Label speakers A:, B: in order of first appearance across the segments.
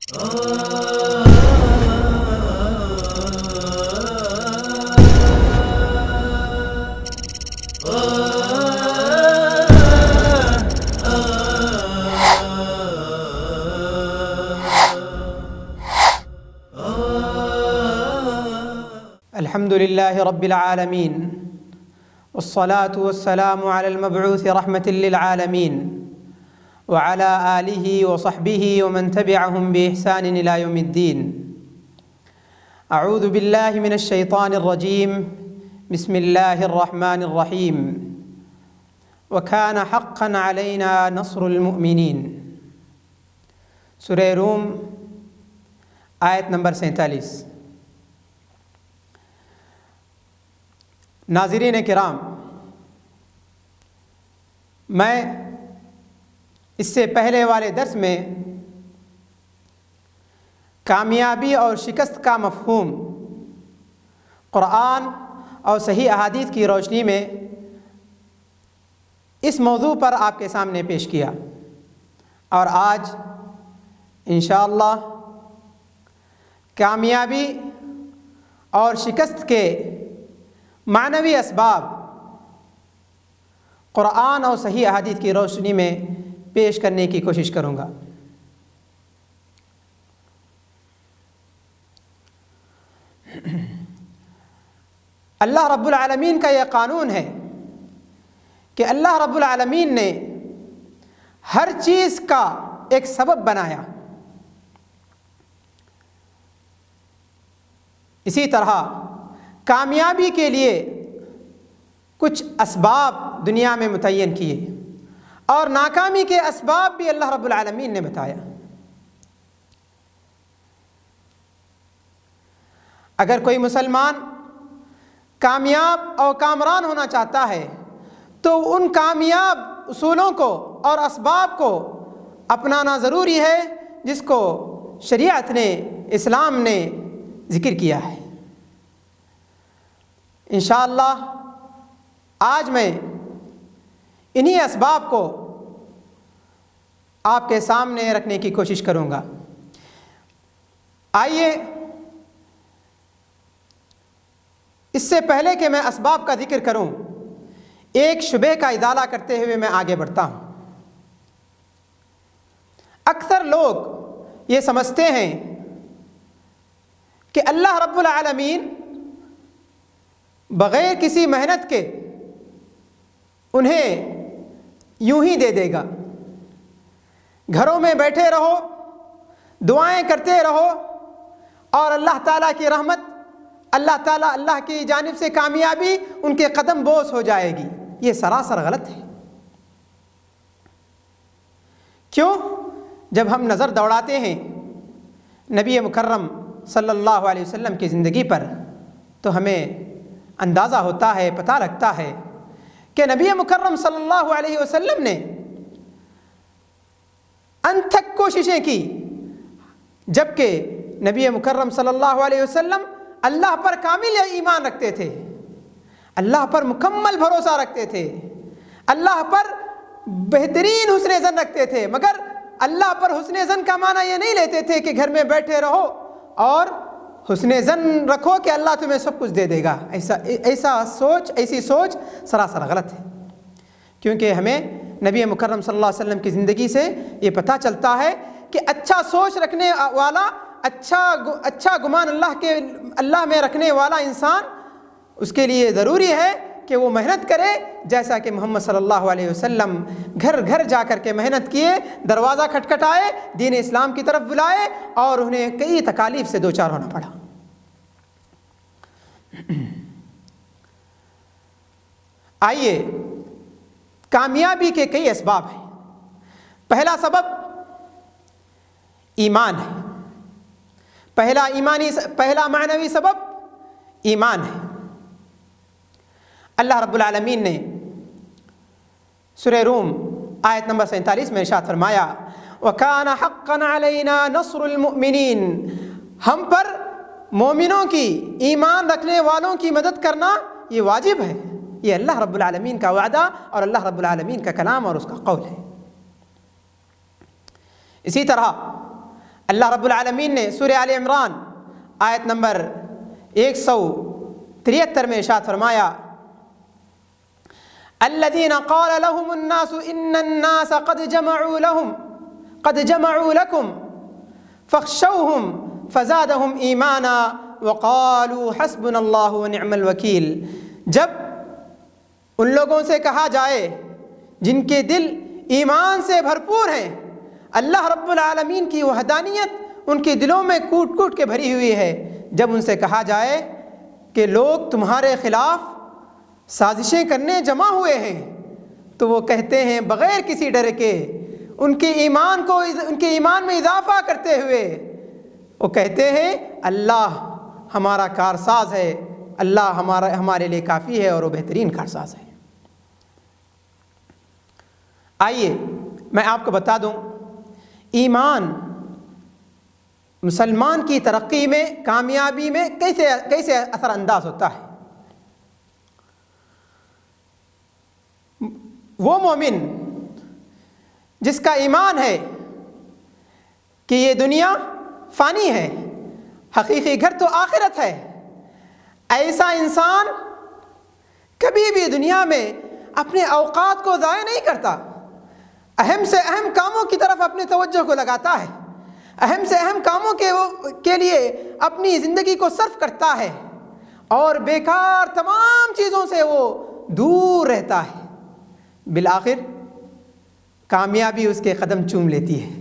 A: الحمد لله رب العالمين والصلاة والسلام على المبعوث رحمة للعالمين وعلى آله وصحبه ومن تبعهم بإحسان إلى يوم الدين. أعوذ بالله من الشيطان الرجيم. بسم الله الرحمن الرحيم. وكان حقا علينا نصر المؤمنين. سورہ روم آیت نمبر 47. ناظرین کرام، میں اس سے پہلے والے درس میں کامیابی اور شکست کا مفہوم قرآن اور صحیح احادیث کی روشنی میں اس موضوع پر آپ کے سامنے پیش کیا، اور آج انشاءاللہ کامیابی اور شکست کے معنوی اسباب قرآن اور صحیح احادیث کی روشنی میں پیش کرنے کی کوشش کروں گا۔ اللہ رب العالمین کا یہ قانون ہے کہ اللہ رب العالمین نے ہر چیز کا ایک سبب بنایا۔ اسی طرح کامیابی کے لیے کچھ اسباب دنیا میں متعین کیے، اور ناکامی کے اسباب بھی اللہ رب العالمین نے بتایا۔ اگر کوئی مسلمان کامیاب اور کامران ہونا چاہتا ہے تو ان کامیاب اصولوں کو اور اسباب کو اپنانا ضروری ہے جس کو شریعت نے، اسلام نے ذکر کیا ہے۔ انشاءاللہ آج میں انہی اسباب کو آپ کے سامنے رکھنے کی کوشش کروں گا۔ آئیے اس سے پہلے کہ میں اسباب کا ذکر کروں، ایک شبہ کا ازالہ کرتے ہوئے میں آگے بڑھتا ہوں۔ اکثر لوگ یہ سمجھتے ہیں کہ اللہ رب العالمین بغیر کسی محنت کے انہیں یوں ہی دے دے گا۔ گھروں میں بیٹھے رہو، دعائیں کرتے رہو، اور اللہ تعالیٰ کی رحمت، اللہ کی جانب سے کامیابی ان کے قدم بوس ہو جائے گی۔ یہ سراسر غلط ہے۔ کیوں؟ جب ہم نظر دوڑاتے ہیں نبی مکرم صلی اللہ علیہ وسلم کی زندگی پر تو ہمیں اندازہ ہوتا ہے، پتہ لگتا ہے کہ نبی مکرم صلی اللہ علیہ وسلم نے انتھک کوششیں کی، جبکہ نبی مکرم صلی اللہ علیہ وسلم اللہ پر کامل ایمان رکھتے تھے، اللہ پر مکمل بھروسہ رکھتے تھے، اللہ پر بہترین حسن ظن رکھتے تھے، مگر اللہ پر حسن ظن کا معنی یہ نہیں لیتے تھے کہ گھر میں بیٹھے رہو اور حسن ظن رکھو کہ اللہ تمہیں سب کچھ دے دے گا۔ ایسی سوچ سراسر غلط ہے، کیونکہ ہمیں نبی مکرم صلی اللہ علیہ وسلم کی زندگی سے یہ پتہ چلتا ہے کہ اچھا سوچ رکھنے والا، اچھا گمان اللہ میں رکھنے والا انسان، اس کے لیے ضروری ہے کہ وہ محنت کرے، جیسا کہ محمد صلی اللہ علیہ وسلم گھر گھر جا کر کے محنت کیے، دروازہ کھٹکھٹائے، دین اسلام کی طرف بلائے، اور انہیں کئی تکالیف سے دوچار ہونا پڑا۔ آئیے، کامیابی کے کئی اسباب ہیں۔ پہلا سبب ایمان ہے۔ پہلا معنوی سبب ایمان ہے۔ اللہ رب العالمین نے سورہ روم آیت نمبر 47 میں ارشاد فرمایا، وَكَانَ حَقًّا عَلَيْنَا نَصْرُ الْمُؤْمِنِينَ، ہم پر مومنوں کی، ایمان رکھنے والوں کی مدد کرنا یہ واجب ہے۔ یہ اللہ رب العالمین کا وعدہ اور اللہ رب العالمین کا کلام اور اس کا قول ہے۔ اسی طرح اللہ رب العالمین نے سورہ آل عمران آیت نمبر 173 میں ارشاد فرمایا الذین قال لهم الناس ان الناس قد جمعوا لكم فاخشوهم فزادهم ایمانا وقالوا حسبنا اللہ ونعم الوکیل۔ جب ان لوگوں سے کہا جائے جن کے دل ایمان سے بھرپور ہیں، اللہ رب العالمین کی وحدانیت ان کے دلوں میں کوٹ کوٹ کے بھری ہوئی ہے، جب ان سے کہا جائے کہ لوگ تمہارے خلاف سازشیں کرنے جمع ہوئے ہیں، تو وہ کہتے ہیں بغیر کسی ڈر کے ان کے ایمان میں اضافہ کرتے ہوئے وہ کہتے ہیں اللہ ہمارا کارساز ہے، اللہ ہمارے لیے کافی ہے اور وہ بہترین کارساز ہے۔ آئیے میں آپ کو بتا دوں ایمان مسلمان کی ترقی میں، کامیابی میں کیسے اثر انداز ہوتا ہے۔ وہ مومن جس کا ایمان ہے کہ یہ دنیا فانی ہے، حقیقی گھر تو آخرت ہے، ایسا انسان کبھی بھی دنیا میں اپنے اوقات کو ضائع نہیں کرتا، اہم سے اہم کاموں کی طرف اپنے توجہ کو لگاتا ہے، اہم سے اہم کاموں کے لیے اپنی زندگی کو صرف کرتا ہے اور بیکار تمام چیزوں سے وہ دور رہتا ہے۔ بالآخر کامیابی اس کے قدم چوم لیتی ہے،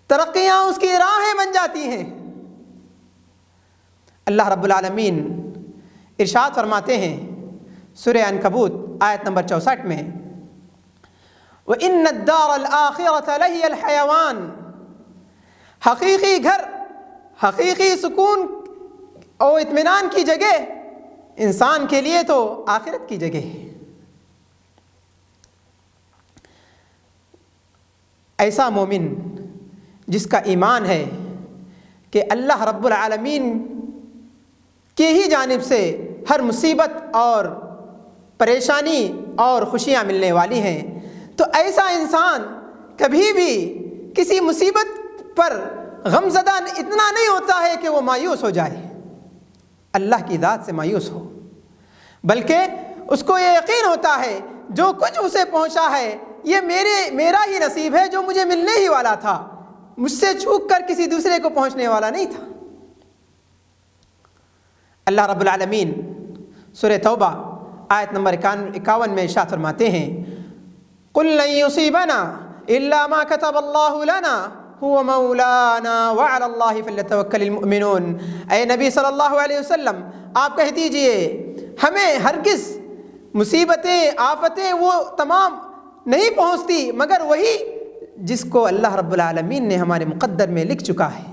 A: ترقیاں اس کی راہیں بن جاتی ہیں۔ اللہ رب العالمین ارشاد فرماتے ہیں سورہ عنکبوت آیت نمبر 64 میں وَإِنَّ الدَّارَ الْآخِرَةَ لَهِيَ الْحَيَوَانِ، حقیقی گھر، حقیقی سکون اور اطمینان کی جگہ انسان کے لیے تو آخرت کی جگہ ہے۔ ایسا مومن جس کا ایمان ہے کہ اللہ رب العالمین کی ہی جانب سے ہر مصیبت اور پریشانی اور خوشیاں ملنے والی ہیں، تو ایسا انسان کبھی بھی کسی مصیبت پر غمزدہ اتنا نہیں ہوتا ہے کہ وہ مایوس ہو جائے، اللہ کی ذات سے مایوس ہو، بلکہ اس کو یہ یقین ہوتا ہے جو کچھ اسے پہنچا ہے یہ میرا ہی نصیب ہے، جو مجھے ملنے ہی والا تھا، مجھ سے چوک کر کسی دوسرے کو پہنچنے والا نہیں تھا۔ اللہ رب العالمین سورہ توبہ آیت نمبر 51 میں ارشاد فرماتے ہیں قُلْ لَن يُصِيبَنَا إِلَّا مَا كَتَبَ اللَّهُ لَنَا هُوَ مَوْلَانَا وَعَلَى اللَّهِ فَلْيَتَوَكَّلِ الْمُؤْمِنُونَ۔ اے نبی صلی اللہ علیہ وسلم آپ کہہ دیجئے ہمیں ہرگز مصیبتیں آفتیں وہ تمام نہیں پہنچتی مگر وہی جس کو اللہ رب العالمین نے ہمارے مقدر میں لکھ چکا ہے،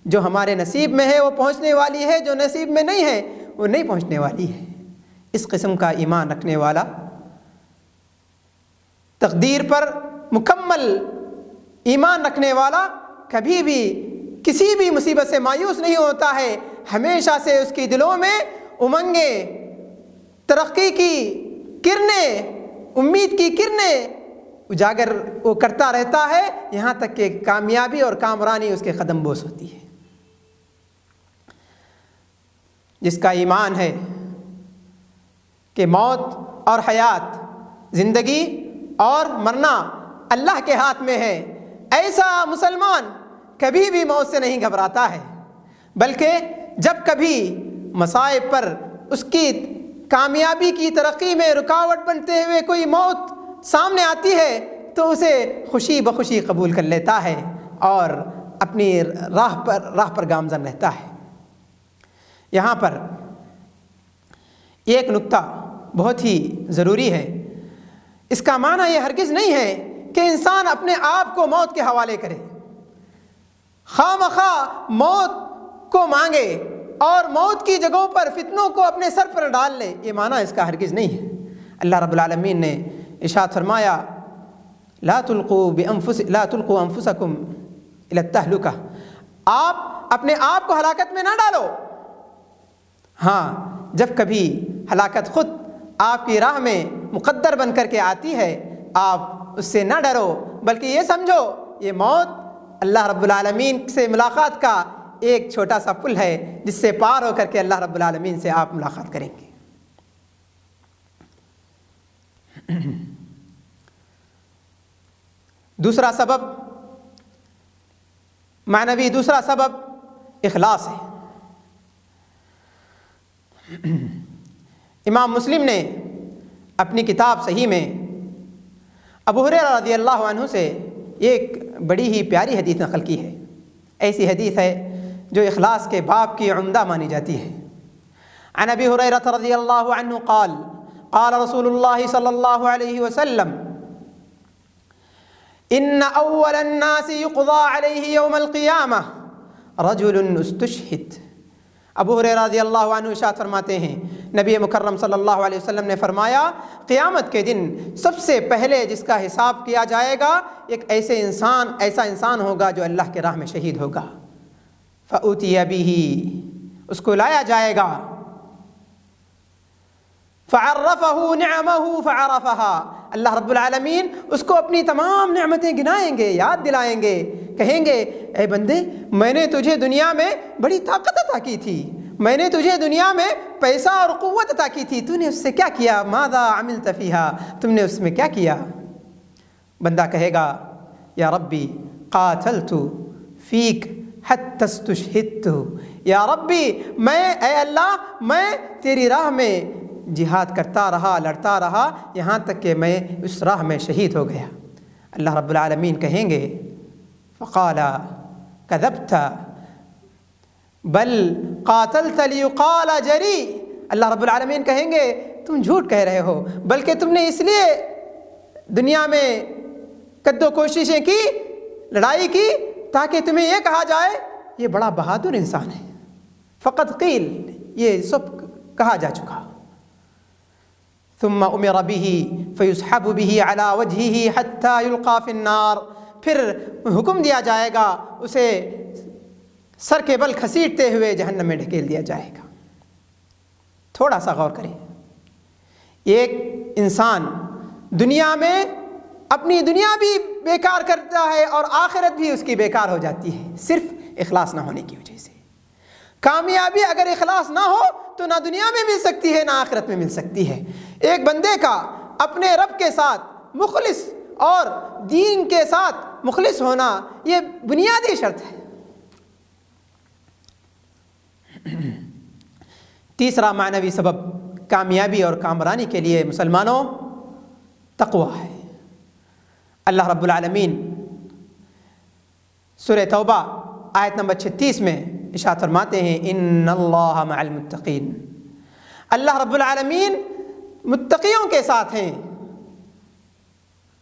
A: جو ہمارے نصیب میں ہے وہ پہنچنے والی ہے، جو نصیب میں نہیں ہے وہ نہیں پہنچنے والی ہے۔ اس قسم کا ایمان رکھنے والا تقدیر پر مکمل ایمان رکھنے والا کبھی بھی کسی بھی مصیبت سے مایوس نہیں ہوتا ہے، ہمیشہ سے اس کی دلوں میں امنگیں، ترقی کی کرنیں، امید کی کرنیں اجاگر وہ کرتا رہتا ہے، یہاں تک کہ کامیابی اور کامرانی اس کے قدم بوس ہوتی ہے۔ جس کا ایمان ہے کہ موت اور حیات، زندگی اور مرنا اللہ کے ہاتھ میں ہے، ایسا مسلمان کبھی بھی موت سے نہیں گھبراتا ہے، بلکہ جب کبھی مصائب پر اس کی کامیابی کی ترقی میں رکاوٹ بنتے ہوئے کوئی موت سامنے آتی ہے تو اسے خوشی بخوشی قبول کر لیتا ہے اور اپنی راہ پر گامزن رہتا ہے۔ یہاں پر ایک نکتہ بہت ہی ضروری ہے، اس کا معنی یہ ہرگز نہیں ہے کہ انسان اپنے آپ کو موت کے حوالے کرے، خواہ مخواہ موت کو مانگے اور موت کی جگہوں پر فتنوں کو اپنے سر پر ڈال لے، یہ معنی اس کا ہرگز نہیں ہے۔ اللہ رب العالمین نے ارشاد فرمایا لا تلقوا انفسکم الی التہلکہ، آپ اپنے آپ کو ہلاکت میں نہ ڈالو۔ ہاں، جب کبھی ہلاکت خود آپ کی راہ میں مقدر بن کر کے آتی ہے، آپ اس سے نہ ڈرو، بلکہ یہ سمجھو یہ موت اللہ رب العالمین سے ملاقات کا ایک چھوٹا سا پل ہے جس سے پار ہو کر کے اللہ رب العالمین سے آپ ملاقات کریں گے۔ دوسرا سبب معنوی، دوسرا سبب اخلاص ہے۔ امام مسلم نے اپنی کتاب صحیح میں ابو ہریرہ رضی اللہ عنہ سے ایک بڑی ہی پیاری حدیث نقل کی ہے۔ ایسی حدیث ہے جو اخلاص کے باب کی عمدہ مانی جاتی ہے۔ عن ابی ہریرہ رضی اللہ عنہ قال قال رسول اللہ صلی اللہ علیہ وسلم ان اول الناس يقضى علیہ یوم القیامہ رجل استشہد۔ ابو ہریرہ رضی اللہ عنہ ارشاد فرماتے ہیں نبی مکرم صلی اللہ علیہ وسلم نے فرمایا قیامت کے دن سب سے پہلے جس کا حساب کیا جائے گا ایک ایسا انسان ہوگا جو اللہ کے راہ میں شہید ہوگا۔ فأوتي به، اس کو لایا جائے گا، فعرفه نعمه فعرفها، اللہ رب العالمین اس کو اپنی تمام نعمتیں گنائیں گے، یاد دلائیں گے، کہیں گے اے بندے میں نے تجھے دنیا میں بڑی طاقت عطا کی تھی، میں نے تجھے دنیا میں پیسہ اور قوت عطا کی تھی، تو نے اس سے کیا کیا؟ ماذا عملت فیہا، تم نے اس میں کیا کیا؟ بندہ کہے گا یا ربی قاتلت فیک حتی استشہدت، یا ربی اے اللہ میں تیری راہ میں جہاد کرتا رہا، لڑتا رہا یہاں تک کہ میں اس راہ میں شہید ہو گیا۔ اللہ رب العالمین کہیں گے فقال کذبت بل قاتلت لیقال جری، اللہ رب العالمین کہیں گے تم جھوٹ کہہ رہے ہو، بلکہ تم نے اس لیے دنیا میں کد و کوششیں کی، لڑائی کی تاکہ تمہیں یہ کہا جائے یہ بڑا بہادر انسان ہے۔ فقد قیل، یہ سب کہا جا چکا۔ ثم امر به فيسحب به على وجهه حتى يلقى في النار، پھر حکم دیا جائے گا اسے سر کے بل گھسیٹتے ہوئے جہنم میں ڈھکیل دیا جائے گا۔ تھوڑا سا غور کریں، ایک انسان دنیا میں اپنی دنیا بھی بیکار کرتا ہے اور آخرت بھی اس کی بیکار ہو جاتی ہے صرف اخلاص نہ ہونے کی وجہ سے۔ کامیابی اگر اخلاص نہ ہو تو نہ دنیا میں مل سکتی ہے نہ آخرت میں مل سکتی ہے۔ ایک بندے کا اپنے رب کے ساتھ مخلص اور دین کے ساتھ مخلص ہونا یہ بنیادی شرط ہے۔ تیسرا معنوی سبب کامیابی اور کامرانی کے لیے مسلمانوں تقویٰ ہے۔ اللہ رب العالمین سورہ توبہ آیت نمبر 36 میں ارشاد فرماتے ہیں ان اللہ مع المتقین، اللہ رب العالمین متقیوں کے ساتھ ہیں۔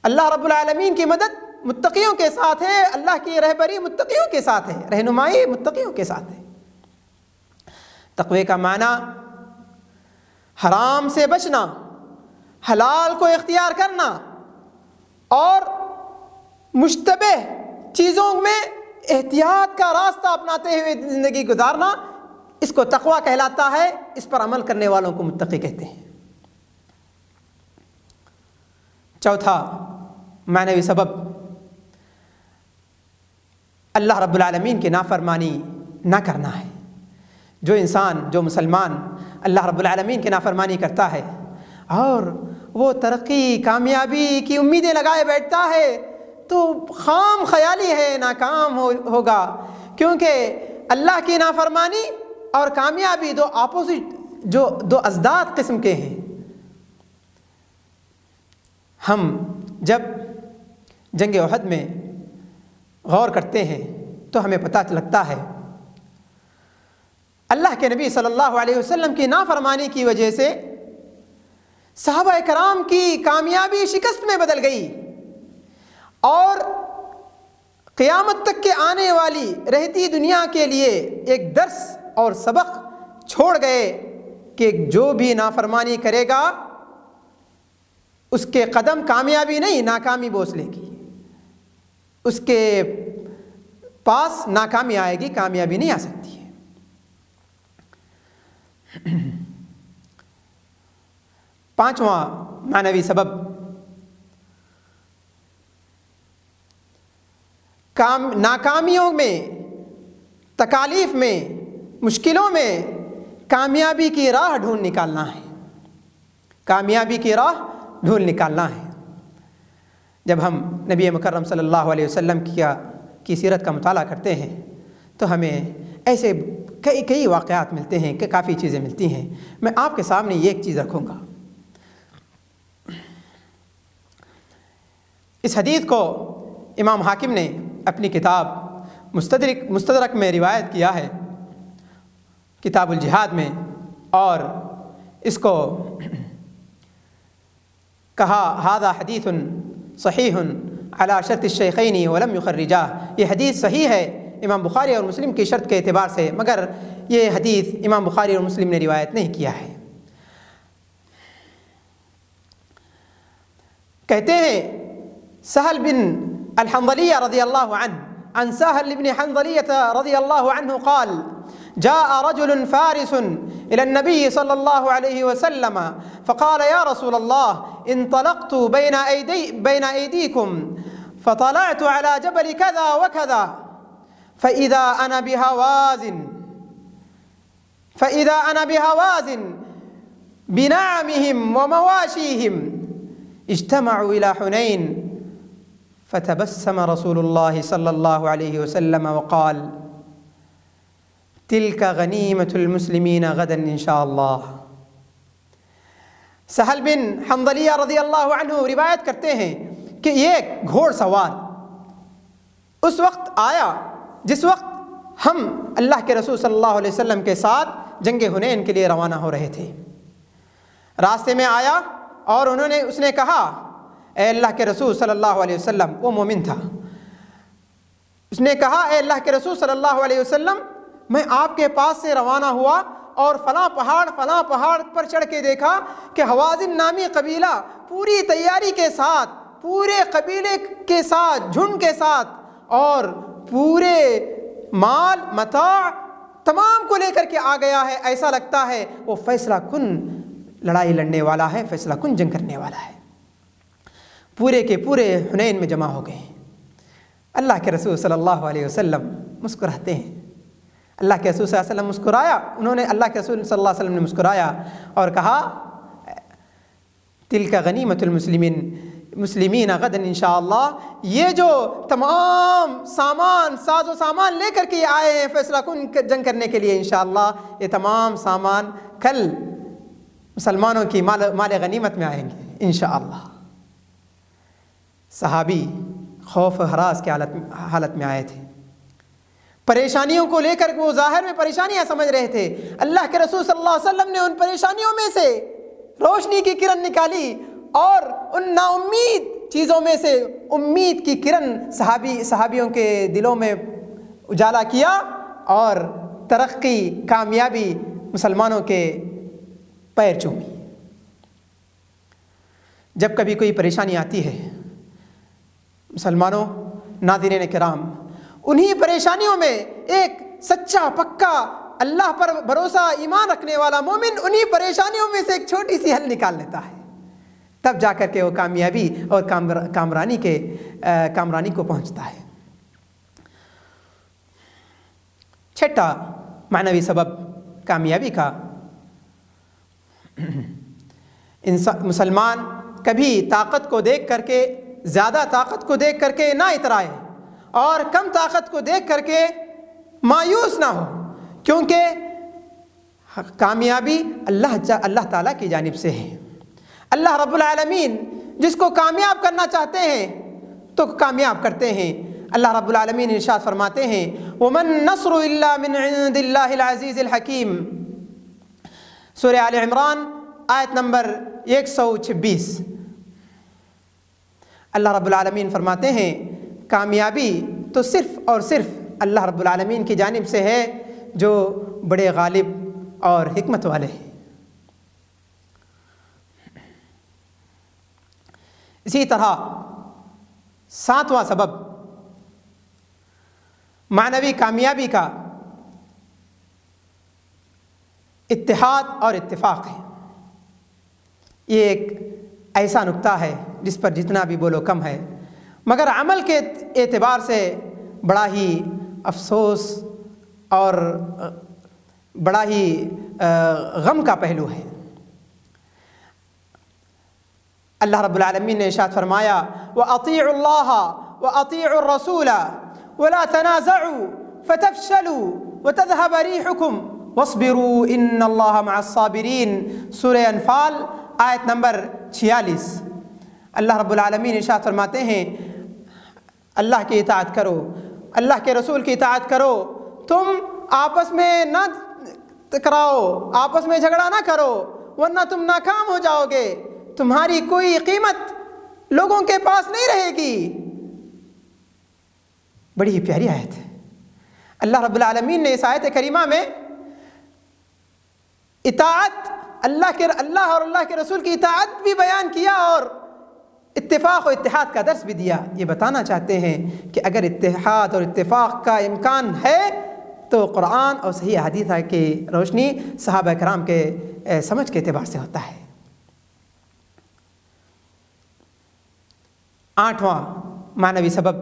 A: اللہ رب العالمین کی مدد متقیوں کے ساتھ ہے، اللہ کی رہبری متقیوں کے ساتھ ہے، رہنمائی متقیوں کے ساتھ ہے۔ تقوی کا معنی حرام سے بچنا، حلال کو اختیار کرنا اور مشتبہ چیزوں میں احتیاط کا راستہ اپناتے ہوئے زندگی گزارنا، اس کو تقوی کہلاتا ہے، اس پر عمل کرنے والوں کو متقی کہتے ہیں۔ چوتھا معنوی سبب اللہ رب العالمین کی نافرمانی نہ کرنا ہے۔ جو انسان، جو مسلمان اللہ رب العالمین کی نافرمانی کرتا ہے اور وہ ترقی کامیابی کی امیدیں لگائے بیٹھتا ہے تو خام خیالی ہے، ناکام ہوگا، کیونکہ اللہ کی نافرمانی اور کامیابی دو اپوزٹ، جو دو ازداد قسم کے ہیں۔ ہم جب جنگ احد میں غور کرتے ہیں تو ہمیں پتہ لگتا ہے اللہ کے نبی صلی اللہ علیہ وسلم کی نافرمانی کی وجہ سے صحابہ کرام کی کامیابی شکست میں بدل گئی اور قیامت تک کے آنے والی رہتی دنیا کے لیے ایک درس اور سبق چھوڑ گئے کہ جو بھی نافرمانی کرے گا اس کے قدم کامیابی نہیں ناکامی بوس لے گی، اس کے پاس ناکامی آئے گی، کامیابی نہیں آ سکتی ہے۔ پانچواں معنوی سبب ناکامیوں میں، تکالیف میں، مشکلوں میں کامیابی کی راہ ڈھونڈ نکالنا ہے، کامیابی کی راہ ڈھونڈ نکالنا ہے۔ جب ہم نبی مکرم صلی اللہ علیہ وسلم کی سیرت کا مطالعہ کرتے ہیں تو ہمیں ایسے کئی واقعات ملتے ہیں کہ کافی چیزیں ملتی ہیں۔ میں آپ کے سامنے یہ ایک چیز رکھوں گا۔ اس حدیث کو امام حاکم نے اپنی کتاب مستدرک میں روایت کیا ہے، کتاب الجہاد میں، اور اس کو کہا ھذا حدیث صحیح علی شرط الشیخین ولم یخرجہ، یہ حدیث صحیح ہے امام بخاری اور مسلم کی شرط کے اعتبار سے، مگر یہ حدیث امام بخاری اور مسلم نے روایت نہیں کیا ہے۔ کہتے ہیں سہل بن الحنظلیہ رضی اللہ عنہ، عن سهل بن حنظلیة رضی اللہ عنہ قال جاء رجل فارس إلى النبي صلى الله عليه وسلم فقال يا رسول الله انطلقت بين أيديكم فطلعت على جبل كذا وكذا فإذا أنا بهوازن بنعمهم ومواشيهم اجتمعوا إلى حنين فتبسم رسول الله صلى الله عليه وسلم وقال تلك غنیمۃ المسلمین غدا انشاءاللہ۔ سہل بن حنظلیہ رضی اللہ عنہ روایت کرتے ہیں کہ ایک گھوڑ سوار اس وقت آیا جس وقت ہم اللہ کے رسول صلی اللہ علیہ وسلم کے ساتھ جنگ حنین کے لیے روانہ ہو رہے تھے۔ راستے میں آیا اور اس نے کہا اے اللہ کے رسول صلی اللہ علیہ وسلم، وہ مومن تھا، اس نے کہا اے اللہ کے رسول صلی اللہ علیہ وسلم، میں آپ کے پاس سے روانہ ہوا اور فلاں پہاڑ پر چڑھ کے دیکھا کہ حوازن نامی قبیلہ پوری تیاری کے ساتھ، پورے قبیلے کے ساتھ، جھنڈ کے ساتھ، اور پورے مال متاع تمام کو لے کر کے آ گیا ہے۔ ایسا لگتا ہے وہ فیصلہ کن لڑائی لڑنے والا ہے، فیصلہ کن جنگ کرنے والا ہے۔ پورے کے پورے حنین میں جمع ہو گئے۔ اللہ کے رسول صلی اللہ علیہ وسلم مسکراتے ہیں۔ اللہ کے رسول صلی اللہ علیہ وسلم مسکرایا، اللہ کے رسول صلی اللہ علیہ وسلم نے مسکرایا اور کہا تلک غنیمۃ المسلمین غدا انشاءاللہ، یہ جو تمام ساز و سامان لے کر کے آئے ہیں فیصلہ کن جنگ کرنے کے لیے، انشاءاللہ یہ تمام سامان کل مسلمانوں کی مال غنیمت میں آئیں گے انشاءاللہ۔ صحابی خوف و ہراس کی حالت میں آئے تھے، پریشانیوں کو لے کر وہ ظاہر میں پریشانیاں سمجھ رہے تھے۔ اللہ کے رسول صلی اللہ علیہ وسلم نے ان پریشانیوں میں سے روشنی کی کرن نکالی اور ان نا امید چیزوں میں سے امید کی کرن صحابیوں کے دلوں میں اجالا کیا، اور ترقی، کامیابی مسلمانوں کے پیر چومی۔ جب کبھی کوئی پریشانی آتی ہے مسلمانوں، ناظرین کرام، انہی پریشانیوں میں ایک سچا پکا اللہ پر بھروسہ ایمان رکھنے والا مومن انہی پریشانیوں میں سے ایک چھوٹی سی حل نکال لیتا ہے، تب جا کر کے وہ کامیابی اور کامرانی کو پہنچتا ہے۔ چھٹا معنوی سبب کامیابی کا، مسلمان کبھی طاقت کو دیکھ کر کے، زیادہ طاقت کو دیکھ کر کے نہ اترائے اور کم طاقت کو دیکھ کر کے مایوس نہ ہو، کیونکہ کامیابی اللہ تعالیٰ کی جانب سے ہے۔ اللہ رب العالمین جس کو کامیاب کرنا چاہتے ہیں تو کامیاب کرتے ہیں۔ اللہ رب العالمین ارشاد فرماتے ہیں وَمَن نَّصْرُ إِلَّا مِنْ عِنْدِ اللَّهِ الْعَزِيزِ الْحَكِيمِ، سورہ آل عمران آیت نمبر 126۔ اللہ رب العالمین فرماتے ہیں کامیابی تو صرف اور صرف اللہ رب العالمین کی جانب سے ہے جو بڑے غالب اور حکمت والے ہیں۔ اسی طرح ساتواں سبب معنوی کامیابی کا اتحاد اور اتفاق ہے۔ یہ ایک ایسا نقطہ ہے جس پر جتنا بھی بولو کم ہے، مگر عمل کے اعتبار سے بڑا ہی افسوس اور بڑا ہی غم کا پہلو ہے۔ اللہ رب العالمین نے ارشاد فرمایا وَأَطِيعُوا اللَّهَ وَأَطِيعُوا الرَّسُولَ وَلَا تَنَازَعُوا فَتَفْشَلُوا وَتَذْهَبَ رِيحُكُمْ وَاصْبِرُوا إِنَّ اللَّهَ مَعَ الصَّابِرِينَ، سورہ انفال آیت نمبر 46۔ اللہ رب العالمین ارشاد فرماتے ہیں اللہ کی اطاعت کرو، اللہ کے رسول کی اطاعت کرو، تم آپس میں نہ ٹکراؤ، آپس میں جھگڑا نہ کرو ورنہ تم ناکام ہو جاؤ گے، تمہاری کوئی قیمت لوگوں کے پاس نہیں رہے گی۔ بڑی ہی پیاری آیت ہے۔ اللہ رب العالمین نے اس آیت کریمہ میں اطاعت اللہ اور اللہ کے رسول کی اطاعت بھی بیان کیا اور اتفاق و اتحاد کا درس بھی دیا۔ یہ بتانا چاہتے ہیں کہ اگر اتحاد اور اتفاق کا امکان ہے تو قرآن اور صحیح حدیث کی روشنی صحابہ کرام کے سمجھ کے اعتبار سے ہوتا ہے۔ 8واں معنوی سبب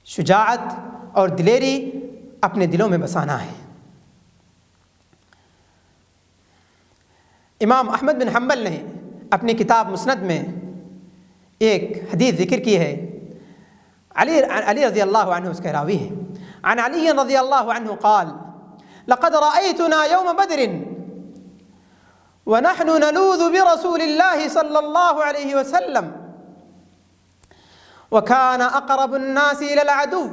A: شجاعت اور دلیری اپنے دلوں میں بسانا ہے۔ امام احمد بن حنبل نے اپنی کتاب مسند میں ایک حدیث ذکر کی ہے۔ علی رضی اللہ عنہ اس کے راوی ہیں۔ عن علی رضی اللہ عنہ قال لقد رأيتنا يوم بدر ونحن نلوذ برسول الله صلى الله عليه وسلم وكان أقرب الناس إلى العدو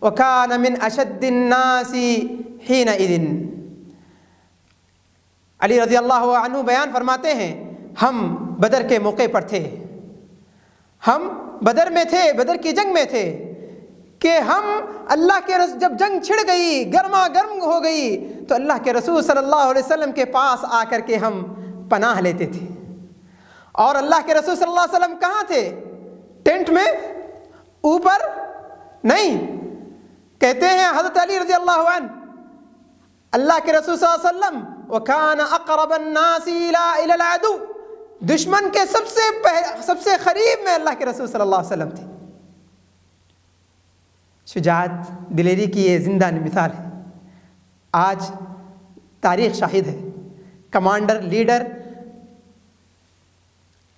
A: وكان من أشد الناس حينئذ۔ علی رضی اللہ عنہ بیان فرماتے ہیں ہم بدر کے موقع پر تھے، ہم بدر میں تھے، بدر کی جنگ میں تھے کہ ہم اللہ کے جب جنگ چھڑ گئی، گرما گرم ہو گئی تو اللہ کے رسول صلی اللہ علیہ وسلم کے پاس آ کر کے ہم پناہ لیتے تھے۔ اور اللہ کے رسول صلی اللہ علیہ وسلم کہاں تھے؟ ٹینٹ میں اوپر نہیں۔ کہتے ہیں حضرت علی رضی اللہ عنہ اللہ کے رسول صلی اللہ علیہ وسلم وَكَانَ أَقْرَبَ النَّاسِ إِلَى الْعَدُوِّ، دشمن کے سب سے قریب میں اللہ کے رسول صلی اللہ علیہ وسلم تھے۔ شجاعت دلیری کی یہ زندہ مثال ہے۔ آج تاریخ شاہد ہے، کمانڈر لیڈر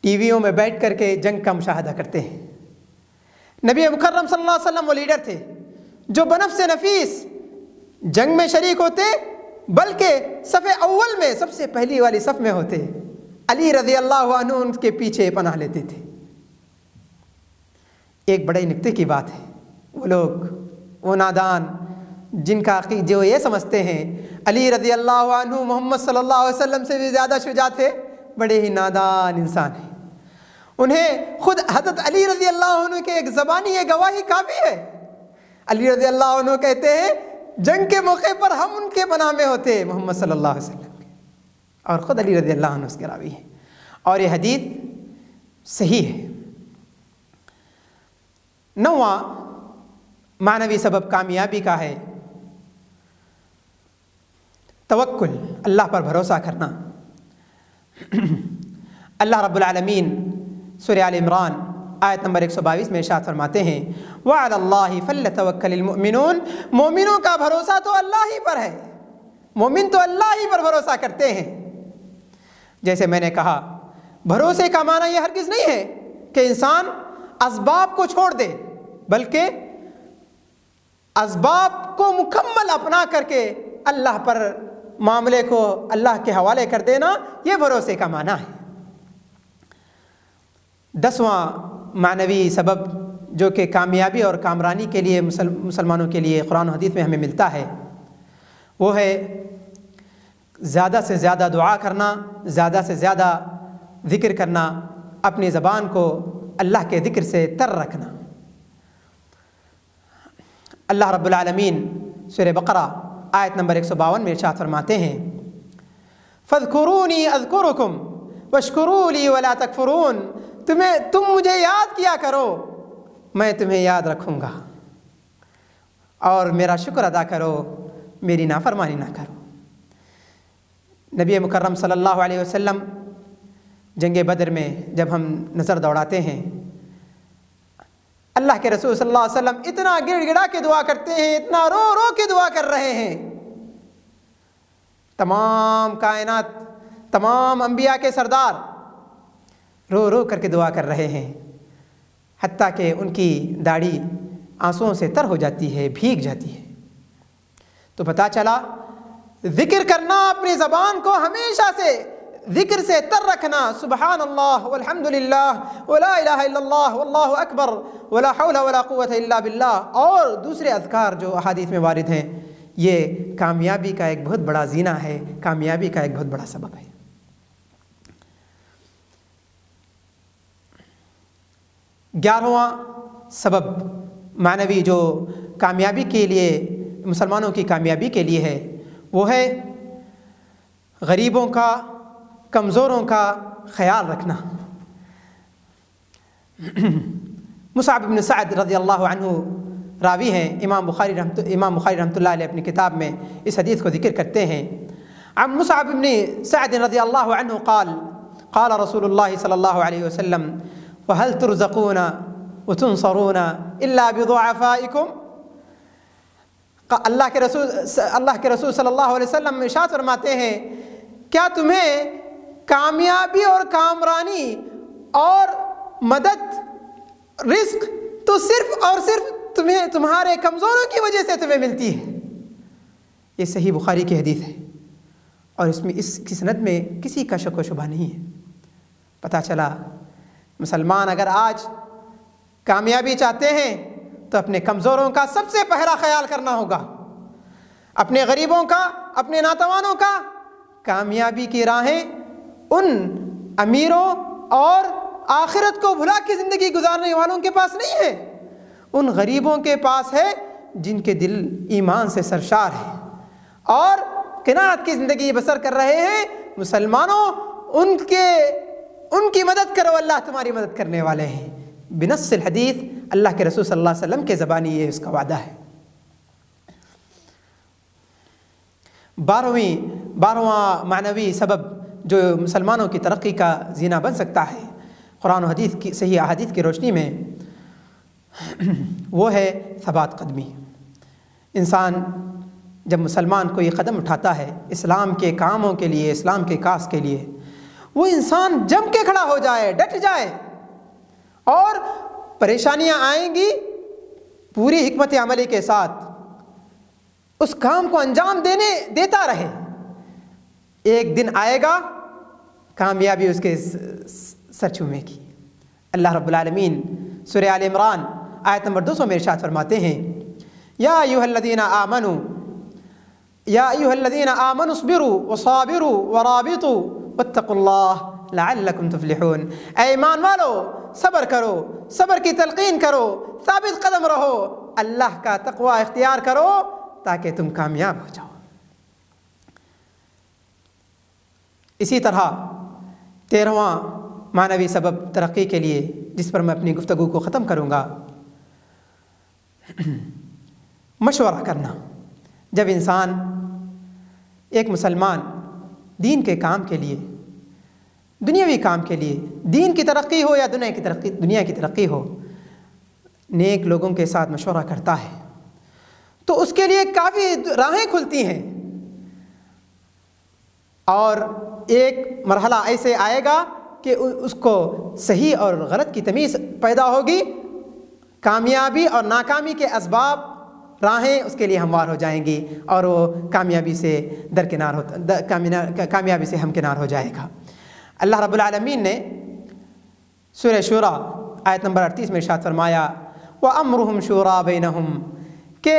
A: ٹی ویوں میں بیٹھ کر کے جنگ کا مشاہدہ کرتے ہیں۔ نبی مکرم صلی اللہ علیہ وسلم وہ لیڈر تھے جو بنفس نفیس جنگ میں شریک ہوتے، بلکہ صف اول میں سب سے پہلی والی صف میں ہوتے، علی رضی اللہ عنہ ان کے پیچھے پناہ لیتے تھے۔ ایک بڑے نکتے کی بات ہے، وہ لوگ، وہ نادان جن کا جو یہ سمجھتے ہیں علی رضی اللہ عنہ محمد صلی اللہ علیہ وسلم سے بھی زیادہ شجاع تھے، بڑے ہی نادان انسان ہیں۔ انہیں خود حضرت علی رضی اللہ عنہ کے ایک زبانی یہ گواہی کافی ہے۔ علی رضی اللہ عنہ کہتے ہیں جنگ کے موقع پر ہم ان کے پناہ میں ہوتے محمد صلی اللہ علیہ وسلم کے، اور خود علی رضی اللہ عنہ اس کے راوی ہیں، اور یہ حدیث صحیح ہے۔ 9واں معنوی سبب کامیابی کا ہے توکل، اللہ پر بھروسہ کرنا۔ اللہ رب العالمین سورہ آل عمران آیت نمبر 122 میں ارشاد فرماتے ہیں وَعَلَى اللَّهِ فَلْيَتَوَكَّلِ الْمُؤْمِنُونَ، مومنوں کا بھروسہ تو اللہ ہی پر ہے، مومن تو اللہ ہی پر بھروسہ کرتے ہیں۔ جیسے میں نے کہا بھروسے کا معنی یہ ہرگز نہیں ہے کہ انسان اسباب کو چھوڑ دے، بلکہ اسباب کو مکمل اپنا کر کے اللہ پر معاملے کو اللہ کے حوالے کر دینا، یہ بھروسے کا معنی ہے۔ 10واں معنوی سبب جو کہ کامیابی اور کامرانی کے لیے مسلمانوں کے لیے قرآن و حدیث میں ہمیں ملتا ہے، وہ ہے زیادہ سے زیادہ دعا کرنا، زیادہ سے زیادہ ذکر کرنا، اپنی زبان کو اللہ کے ذکر سے تر رکھنا۔ اللہ رب العالمین سورہ بقرہ آیت نمبر 152 میں ارشاد فرماتے ہیں فَاذْكُرُونِي أَذْكُرُكُمْ وَاشْكُرُوا لِي وَلَا تَكْفُرُونَ، تم مجھے یاد کیا کرو، میں تمہیں یاد رکھوں گا، اور میرا شکر ادا کرو، میری نافرمانی نہ کرو۔ نبی مکرم صلی اللہ علیہ وسلم جنگ بدر میں جب ہم نظر دوڑاتے ہیں، اللہ کے رسول صلی اللہ علیہ وسلم اتنا گڑ گڑا کے دعا کرتے ہیں، اتنا رو رو کے دعا کر رہے ہیں، تمام کائنات، تمام انبیاء کے سردار رو رو کر کے دعا کر رہے ہیں، حتیٰ کہ ان کی داڑھی آنسوؤں سے تر ہو جاتی ہے، بھیگ جاتی ہے۔ تو پتہ چلا ذکر کرنا، اپنی زبان کو ہمیشہ سے ذکر سے تر رکھنا، سبحان اللہ والحمد للہ ولا الہ الا اللہ واللہ اکبر ولا حول ولا قوت الا باللہ، اور دوسرے اذکار جو احادیث میں وارد ہیں، یہ کامیابی کا ایک بہت بڑا زینہ ہے، کامیابی کا ایک بہت بڑا سبب ہے۔ 11واں سبب معنوی جو کامیابی کے لیے، مسلمانوں کی کامیابی کے لیے ہے، وہ ہے غریبوں کا، کمزوروں کا خیال رکھنا۔ مصعب بن سعد رضی اللہ عنہ راوی ہیں، امام بخاری رحمۃ اللہ علیہ اپنی کتاب میں اس حدیث کو ذکر کرتے ہیں۔ عن مصعب بن سعد رضی اللہ عنہ قال قال رسول اللہ صلی اللہ علیہ وسلم وَهَلْ تُرْزَقُونَ وَتُنْصَرُونَ إِلَّا بِضُعَفَائِكُمْ۔ اللہ کے رسول صلی اللہ علیہ وسلم ارشاد فرماتے ہیں، کیا تمہیں کامیابی اور کامرانی اور مدد، رزق تو صرف اور صرف تمہارے کمزوروں کی وجہ سے تمہیں ملتی ہے؟ یہ صحیح بخاری کی حدیث ہے، اور اس میں اس کی سند میں کسی کا شک و شبہ نہیں ہے۔ پتہ چلا مسلمان اگر آج کامیابی چاہتے ہیں تو اپنے کمزوروں کا سب سے پہلا خیال کرنا ہوگا، اپنے غریبوں کا، اپنے ناتوانوں کا۔ کامیابی کی راہیں ان امیروں اور آخرت کو بھلا کے زندگی گزارنے والوں کے پاس نہیں ہے، ان غریبوں کے پاس ہے جن کے دل ایمان سے سرشار ہے اور قناعت کی زندگی بسر کر رہے ہیں۔ مسلمانوں، ان کی مدد کرو، اللہ تمہاری مدد کرنے والے ہیں۔ بنص الحدیث اللہ کے رسول صلی اللہ علیہ وسلم کے زبانی یہ اس کا وعدہ ہے۔ 12واں معنوی سبب جو مسلمانوں کی ترقی کا زینہ بن سکتا ہے قرآن و حدیث کی صحیح احادیث کی روشنی میں، وہ ہے ثبات قدمی۔ انسان جب مسلمان کوئی قدم اٹھاتا ہے اسلام کے کاموں کے لیے، اسلام کے کاس کے لیے، وہ انسان جم کے کھڑا ہو جائے، ڈٹ جائے، اور پریشانیاں آئیں گی پوری حکمت عملی کے ساتھ اس کام کو انجام دیتا رہے۔ ایک دن آئے گا کامیابی اس کے سر چومے گی۔ اللہ رب العالمین سورہ آل عمران آیت نمبر 200 میں ارشاد فرماتے ہیں، یا ایھا الذین آمنوا اصبروا وصابروا ورابطوا واتقوا اللہ لعلکم تفلحون۔ اے ایمان والو، صبر کرو، صبر کی تلقین کرو، ثابت قدم رہو، اللہ کا تقوی اختیار کرو تاکہ تم کامیاب ہو جاؤ۔ اسی طرح 13واں معنوی سبب ترقی کے لیے جس پر میں اپنی گفتگو کو ختم کروں گا، مشورہ کرنا۔ جب انسان، ایک مسلمان دین کے کام کے لیے، دنیاوی کام کے لیے، دین کی ترقی ہو یا دنیا کی ترقی ہو، نیک لوگوں کے ساتھ مشورہ کرتا ہے تو اس کے لیے کافی راہیں کھلتی ہیں، اور ایک مرحلہ ایسے آئے گا کہ اس کو صحیح اور غلط کی تمیز پیدا ہوگی، کامیابی اور ناکامی کے اسباب، راہیں اس کے لیے ہموار ہو جائیں گی، اور وہ کامیابی سے کامیابی سے ہمکنار ہو جائے گا۔ اللہ رب العالمین نے سورہ شورى آیت نمبر 38 میں ارشاد فرمایا، وَأَمْرُهُمْ شُورَىٰ بَيْنَهُمْ، کہ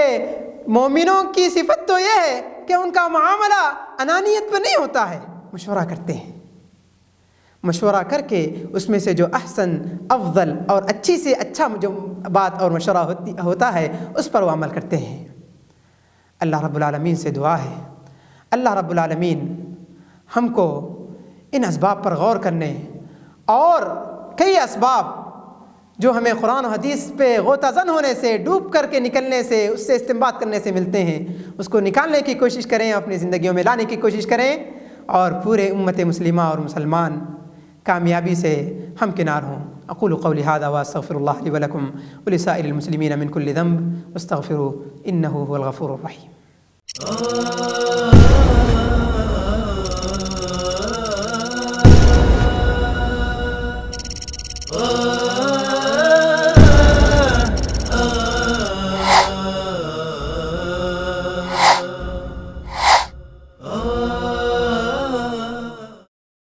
A: مومنوں کی صفت تو یہ ہے کہ ان کا معاملہ انانیت پہ نہیں ہوتا ہے، مشورہ کرتے ہیں، مشورہ کر کے اس میں سے جو احسن، افضل اور اچھی سے اچھا جو بات اور مشورہ ہوتا ہے اس پر وہ عمل کرتے ہیں۔ اللہ رب العالمین سے دعا ہے، اللہ رب العالمین ہم کو ان اسباب پر غور کرنے اور کئی اسباب جو ہمیں قرآن و حدیث پہ غوطہ زن ہونے سے، ڈوب کر کے نکلنے سے، اس سے استنباط کرنے سے ملتے ہیں، اس کو نکالنے کی کوشش کریں، اپنی زندگیوں میں لانے کی کوشش کریں، اور پورے امت مسلمہ اور مسلمان کامیابی سے ہمکنار ہوں۔ اقول قولی ھذا واستغفر اللہ لی ولکم ولسائر المسلمین من کل ذنب واستغفروه انہ هو الغفور الرحیم.